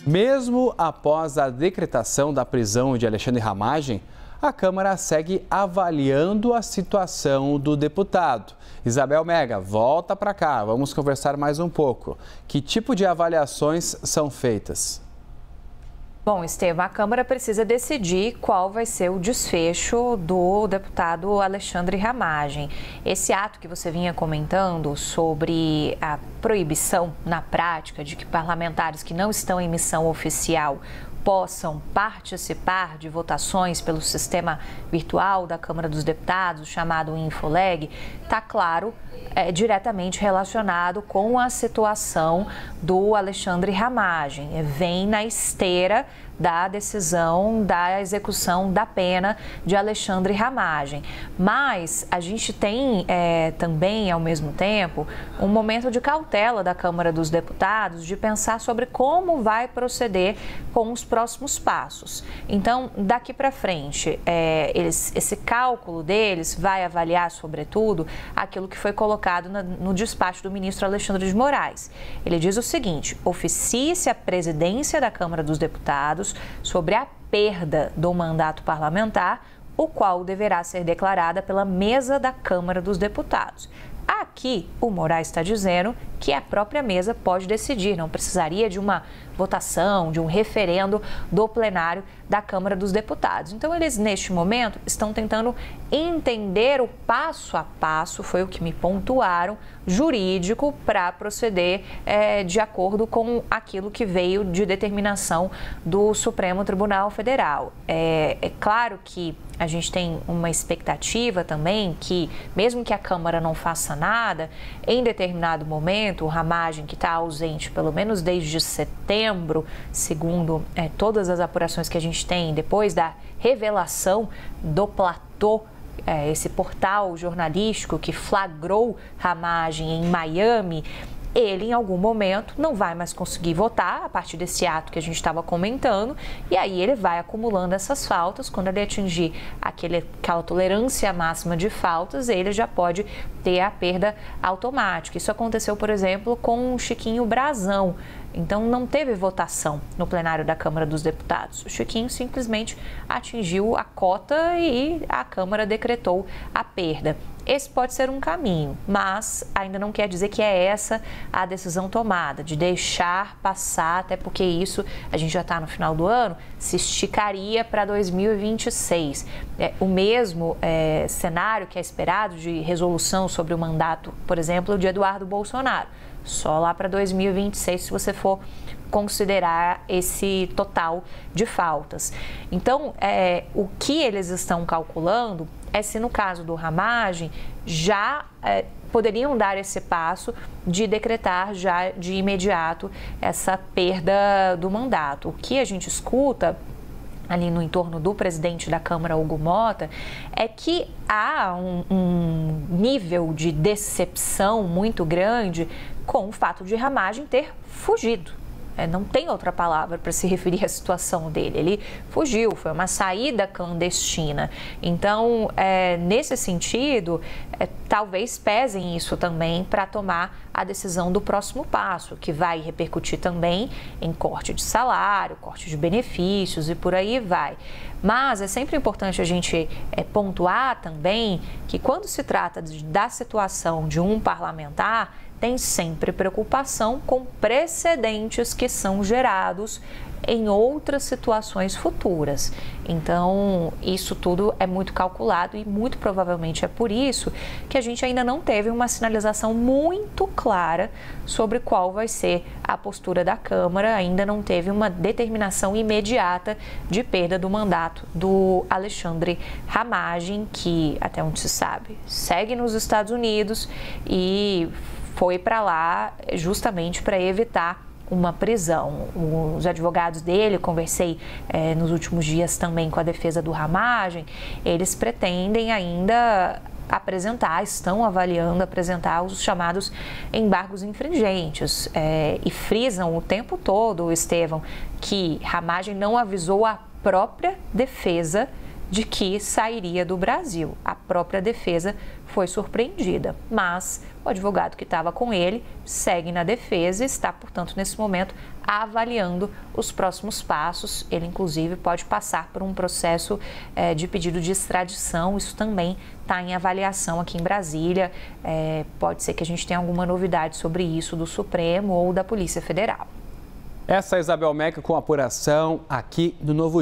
Mesmo após a decretação da prisão de Alexandre Ramagem, a Câmara segue avaliando a situação do deputado. Isabel Mega, volta para cá, vamos conversar mais um pouco. Que tipo de avaliações são feitas? Bom, Estevam, a Câmara precisa decidir qual vai ser o desfecho do deputado Alexandre Ramagem. Esse ato que você vinha comentando sobre a proibição na prática de que parlamentares que não estão em missão oficial possam participar de votações pelo sistema virtual da Câmara dos Deputados, chamado Infoleg, está claro, diretamente relacionado com a situação do Alexandre Ramagem. Vem na esteira da decisão da execução da pena de Alexandre Ramagem. Mas a gente tem também, ao mesmo tempo, um momento de cautela da Câmara dos Deputados de pensar sobre como vai proceder com os próximos passos. Então, daqui para frente, esse cálculo deles vai avaliar, sobretudo, aquilo que foi colocado no despacho do ministro Alexandre de Moraes. Ele diz o seguinte: oficie-se a presidência da Câmara dos Deputados sobre a perda do mandato parlamentar, o qual deverá ser declarada pela mesa da Câmara dos Deputados. Aqui, o Moraes está dizendo que a própria mesa pode decidir, não precisaria de uma votação, de um referendo do plenário da Câmara dos Deputados. Então, eles, neste momento, estão tentando entender o passo a passo, foi o que me pontuaram, jurídico, para proceder de acordo com aquilo que veio de determinação do Supremo Tribunal Federal. É claro que a gente tem uma expectativa também que, mesmo que a Câmara não faça nada, em determinado momento, o Ramagem, que está ausente pelo menos desde setembro, segundo todas as apurações que a gente tem, depois da revelação do Platô, esse portal jornalístico que flagrou Ramagem em Miami, ele, em algum momento, não vai mais conseguir votar a partir desse ato que a gente estava comentando, e aí ele vai acumulando essas faltas. Quando ele atingir aquela tolerância máxima de faltas, ele já pode ter a perda automática. Isso aconteceu, por exemplo, com o Chiquinho Brazão. Então, não teve votação no plenário da Câmara dos Deputados. O Chiquinho simplesmente atingiu a cota e a Câmara decretou a perda. Esse pode ser um caminho, mas ainda não quer dizer que é essa a decisão tomada, de deixar passar, até porque isso, a gente já está no final do ano, se esticaria para 2026. O mesmo cenário que é esperado de resolução sobre o mandato, por exemplo, de Eduardo Bolsonaro. Só lá para 2026, se você for considerar esse total de faltas. Então, o que eles estão calculando é se, no caso do Ramagem, já poderiam dar esse passo de decretar já de imediato essa perda do mandato. O que a gente escuta ali no entorno do presidente da Câmara, Hugo Mota, é que há um nível de decepção muito grande com o fato de Ramagem ter fugido. Não tem outra palavra para se referir à situação dele. Ele fugiu, foi uma saída clandestina. Então, nesse sentido, talvez pesem isso também para tomar a decisão do próximo passo, que vai repercutir também em corte de salário, corte de benefícios e por aí vai. Mas é sempre importante a gente pontuar também que, quando se trata da situação de um parlamentar, tem sempre preocupação com precedentes que são gerados em outras situações futuras. Então, isso tudo é muito calculado e muito provavelmente é por isso que a gente ainda não teve uma sinalização muito clara sobre qual vai ser a postura da Câmara, ainda não teve uma determinação imediata de perda do mandato do Alexandre Ramagem, que, até onde se sabe, segue nos Estados Unidos e foi para lá justamente para evitar uma prisão. Os advogados dele, conversei nos últimos dias também com a defesa do Ramagem, eles pretendem ainda estão avaliando apresentar os chamados embargos infringentes e frisam o tempo todo, Estevam, que Ramagem não avisou a própria defesa de que sairia do Brasil. A própria defesa foi surpreendida, mas o advogado que estava com ele segue na defesa e está, portanto, nesse momento avaliando os próximos passos. Ele, inclusive, pode passar por um processo de pedido de extradição. Isso também está em avaliação aqui em Brasília. Pode ser que a gente tenha alguma novidade sobre isso do Supremo ou da Polícia Federal. Essa é a Isabel Mega com a apuração aqui do Novo Dia.